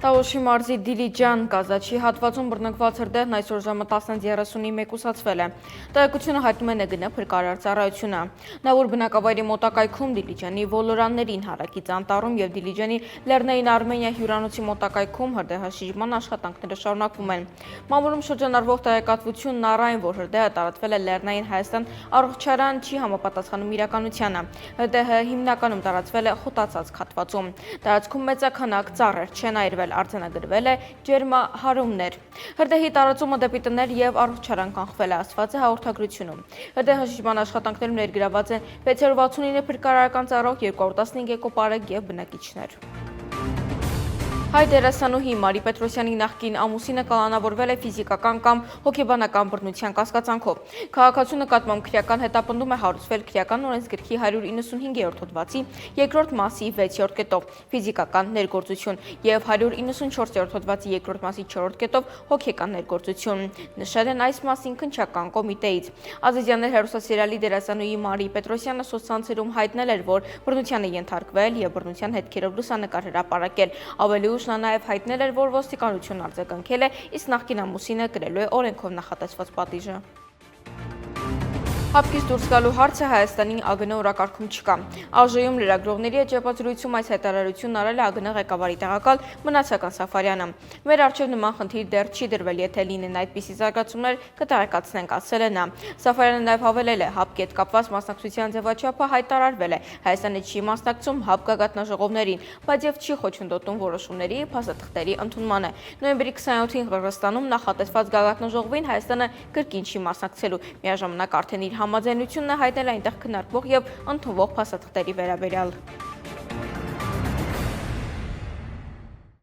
Տավուշի մարզի Դիլիջան կազաչի հատվածում բռնկված հրդեհն այսօր ժամը 10:30-ի մեկուսացվել է։ Տեղեկությունը հայտնում է ՆԳՆ փրկարար ծառայությունը։ Նավուր բնակավայրի մոտակայքում Դիլիջանի ոլորաններին հարակից անտառում եւ Դիլիջանի Լեռնային Արմենիա հյուրանոցի մոտակայքում հրդեհաշիժման աշխատանքները շարունակվում են։ Մամուլում շրջանառվող տեղեկատվությունն առայն, որ հրդեհը տարածվել է Լեռնային Հայաստան առողջարան, չի համապատասխանում իրականությանը։ Հրդեհը հիմնականում տարածվել է խոտացած հատվածում։ Տարածքում մեծաքանակ ծառեր չեն այրվել, արձանագրվել է ջերմահարումներ։ Հրդեհի տարածումը դեպի տներ եւ առողջարան կանխվել է, ասված է հաղորդագրությունում։ Հրդեհաշիժման աշխատանքներում ներգրաված են 669 փրկարարական ծառայող, 215 էկոպարեգ եւ բնակիչներ։ Հայ դերասանուհի Մարի Պետրոսյանի նախկին ամուսինը կալանավորվել է ֆիզիկական կամ հոգեբանական բռնության կասկածանքով։ Քաղաքացու նկատմամբ քրեական հետապնդում է հարուցվել քրեական օրենսգրքի 195-րդ հոդվածի 2-րդ մասի 6-րդ կետով ֆիզիկական ներգործություն եւ 194-րդ հոդվածի 2-րդ մասի 4-րդ կետով հոգեկան ներգործություն, նշել են այս մասին քննչական կոմիտեից։ Ազիզյաններ հեռուստասերիալի դերասանուհի Մարի Պետրոսյանը սոցցանցերում հայտնել էր, որ բռնության է ենթարկվել եւ բռնության հետքերով լուսանկար հրապարակել։ Ավելի ուշ նա նաև հայտնել էր, որ ոստիկանությունն արձագանքել է, իսկ նախկին ամուսինը կրելու է օրենքով նախատեսված պատիժը։ Հապկից դուրս գալու հարցը Հայաստանի ԱԳՆ օրակարգում չկա։ ԱԺ-ում լրագրողների հետ ճեպազրույցում այս հայտարարությունն արել է ԱԳՆ ղեկավարի տեղակալ Մնացական Սաֆարյանը։ Մեր առջև նման խնդիր դեռ չի դրվել, եթե լինեն այդպիսի զարգացումներ կտեղեկացնենք, ասել է նա։ Սաֆարյանը նաև հավելել է, ՀԱՊԿ-ի հետ կապված մասնակցության ձևաչափը հայտարարվել է։ Հայաստանը չի մասնակցում ՀԱՊԿ գագաթնաժողովներին, բայց եւ չի խոչընդոտում որոշումների փաստաթղթերի ընդունմանը։ Նոյեմբերի 27-ին Qırğızstանում նախատեսված գագաթնաժողովին Հայաստանը կրկին չի մասնակցելու։ Միաժամանակ արդեն իր համաձայնությունն է հայտնել այնտեղ քննարկվող եւ ընդունվող փաստաթղթերի վերաբերյալ։